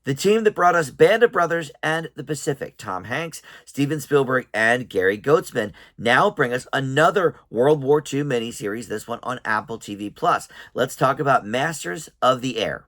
The team that brought us Band of Brothers and The Pacific, Tom Hanks, Steven Spielberg, and Gary Goetzman, now bring us another World War II miniseries, this one on Apple TV+. Let's talk about Masters of the Air.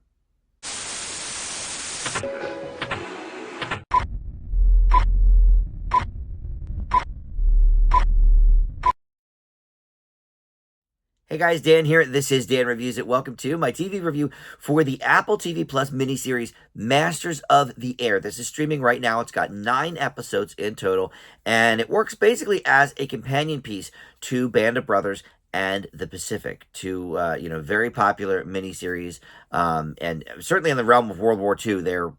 Hey guys, Dan here. This is Dan Reviews It. Welcome to my TV review for the Apple TV Plus miniseries Masters of the Air. This is streaming right now. It's got 9 episodes in total, and it works basically as a companion piece to Band of Brothers and The Pacific, two very popular miniseries, and certainly in the realm of World War II, they're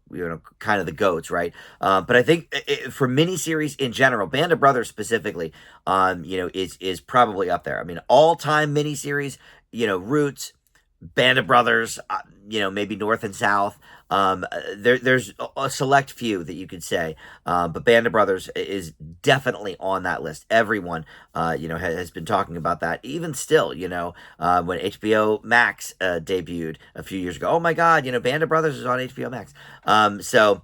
kind of the goats, right? But I think for miniseries in general, Band of Brothers specifically, is probably up there. I mean, all time miniseries, Roots, Band of Brothers, maybe North and South. There's a select few that you could say, but Band of Brothers is definitely on that list. Everyone, has been talking about that. Even still, when HBO Max debuted a few years ago, oh my God, Band of Brothers is on HBO Max. So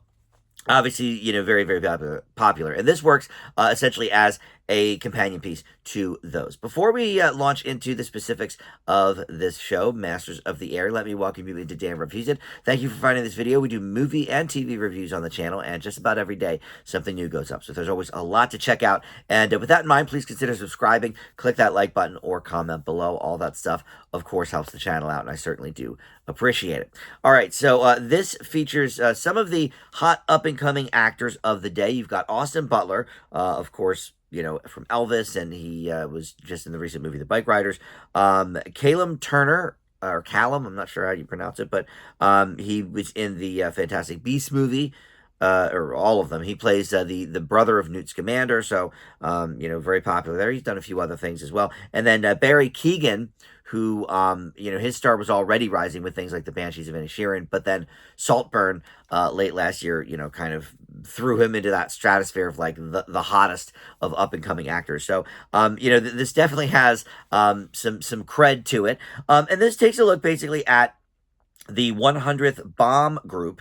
obviously, very, very popular. And this works essentially as a companion piece to those. Before we launch into the specifics of this show, Masters of the Air, let me welcome you into Dan Reviews It. Thank you for finding this video. We do movie and TV reviews on the channel, and just about every day, something new goes up. So there's always a lot to check out. And with that in mind, please consider subscribing, click that like button, or comment below. All that stuff, of course, helps the channel out, and I certainly do appreciate it. All right, so this features some of the hot up-and-coming actors of the day. You've got Austin Butler, of course, from Elvis, and he was just in the recent movie The Bike Riders. Callum Turner, or Callum, I'm not sure how you pronounce it, but he was in the Fantastic Beasts movie, or all of them. He plays the brother of Newt Scamander, so very popular there. He's done a few other things as well. And then Barry Keoghan, who his star was already rising with things like The Banshees of Inisherin, but then Saltburn late last year, kind of threw him into that stratosphere of like the hottest of up and coming actors. So this definitely has some cred to it. And this takes a look basically at the 100th Bomb Group,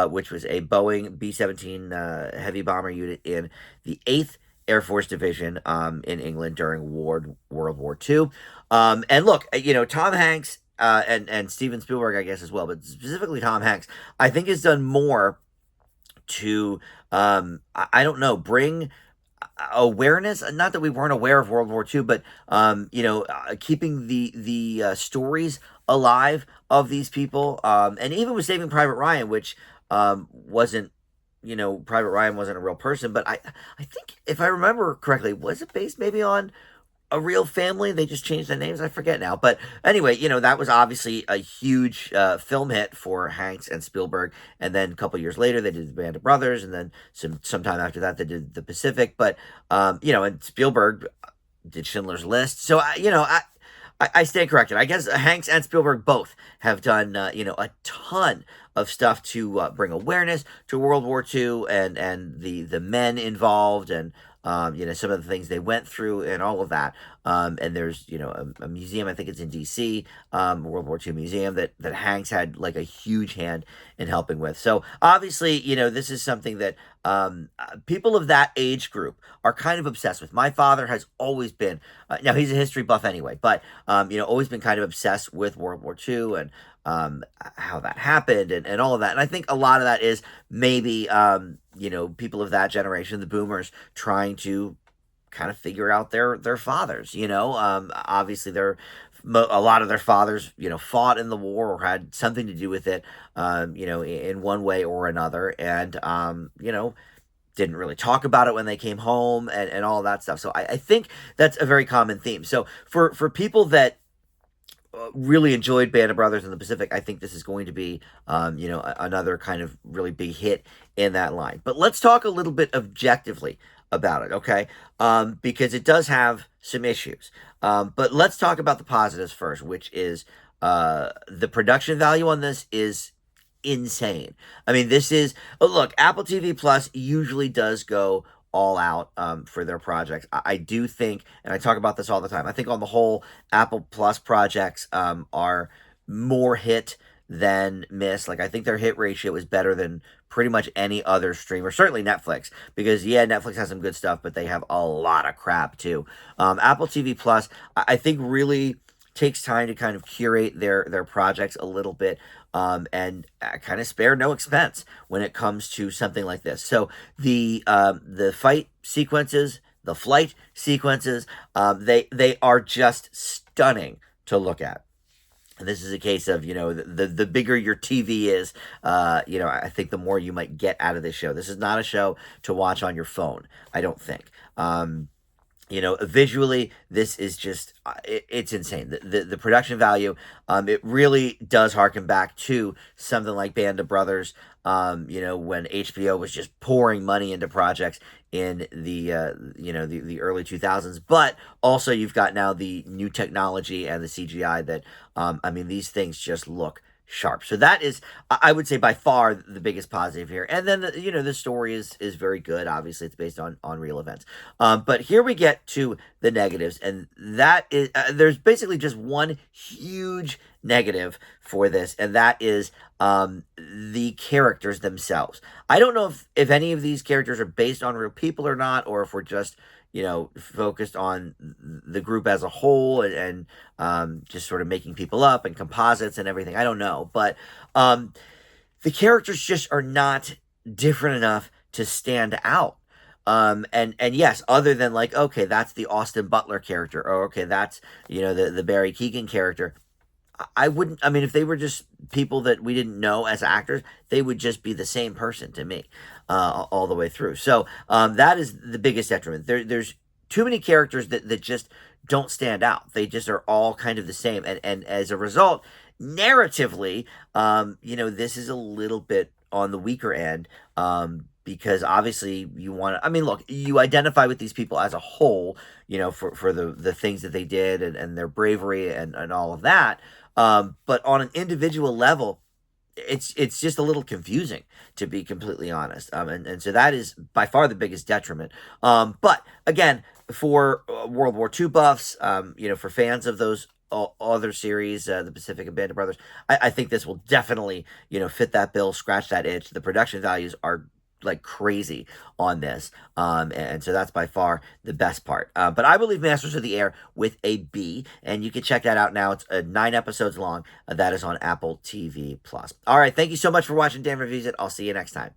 which was a Boeing B-17 heavy bomber unit in the 8th Air Force Division in England during World War II. And look, Tom Hanks and Steven Spielberg, I guess, as well, but specifically Tom Hanks, I think has done more to, I don't know, bring awareness, not that we weren't aware of World War II, but keeping the stories alive of these people, and even with Saving Private Ryan, which wasn't, Private Ryan wasn't a real person, but I think, if I remember correctly, was it based maybe on a real family? They just changed the names. I forget now. But anyway, that was obviously a huge film hit for Hanks and Spielberg. And then a couple years later, they did The Band of Brothers. And then sometime after that, they did The Pacific. But, and Spielberg did Schindler's List. So, I stand corrected. I guess Hanks and Spielberg both have done, a ton of stuff to bring awareness to World War II and the men involved, and some of the things they went through and all of that. And there's, a museum, I think it's in D.C., World War II museum that Hanks had like a huge hand in helping with. So obviously, this is something that people of that age group are kind of obsessed with. My father has always been, now he's a history buff anyway, but, always been kind of obsessed with World War II and how that happened and all of that. And I think a lot of that is maybe, people of that generation, the boomers, trying to kind of figure out their fathers, obviously a lot of their fathers, fought in the war or had something to do with it, in one way or another. And, didn't really talk about it when they came home and all that stuff. So I think that's a very common theme. So for people that really enjoyed Band of Brothers in the Pacific, I think this is going to be, another kind of really big hit in that line. But let's talk a little bit objectively about it, okay? Because it does have some issues. But let's talk about the positives first, which is the production value on this is insane. I mean, this is, look, Apple TV Plus usually does go all out for their projects. I do think, and I talk about this all the time, I think on the whole, Apple Plus projects are more hit than miss. Like, I think their hit ratio is better than pretty much any other streamer, certainly Netflix, because yeah, Netflix has some good stuff, but they have a lot of crap too. Apple TV Plus, I think really takes time to kind of curate their projects a little bit, and kind of spare no expense when it comes to something like this. So the fight sequences, the flight sequences, they are just stunning to look at. This is a case of, the bigger your TV is, I think the more you might get out of this show. This is not a show to watch on your phone, I don't think. Visually, this is just, it's insane. The production value, it really does harken back to something like Band of Brothers, when HBO was just pouring money into projects in the early 2000s. But also, you've got now the new technology and the CGI that, these things just look sharp. So that is, I would say, by far the biggest positive here. And then the story is very good. Obviously, it's based on real events. But here we get to the negatives, and that is, there's basically just one huge negative for this, and that is the characters themselves. I don't know if any of these characters are based on real people or not, or if we're just focused on the group as a whole, and just sort of making people up and composites and everything. I don't know, but the characters just are not different enough to stand out. And yes, other than like, okay, that's the Austin Butler character, or okay, that's the Barry Keoghan character. I wouldn't. I mean, if they were just people that we didn't know as actors, they would just be the same person to me, all the way through. So that is the biggest detriment. There's too many characters that just don't stand out. They just are all kind of the same, and as a result, narratively, this is a little bit on the weaker end. Because obviously you want to, look, you identify with these people as a whole, for the things that they did, and their bravery and all of that. But on an individual level, it's just a little confusing, to be completely honest. And so that is by far the biggest detriment. But again, for World War II buffs, for fans of those other series, the Pacific and Band of Brothers, I think this will definitely, fit that bill, scratch that itch. The production values are like crazy on this, and so that's by far the best part. But I will leave Masters of the Air with a B, and you can check that out now. It's 9 episodes long. That is on Apple TV Plus. All right, thank you so much for watching Dan Reviews It. I'll see you next time.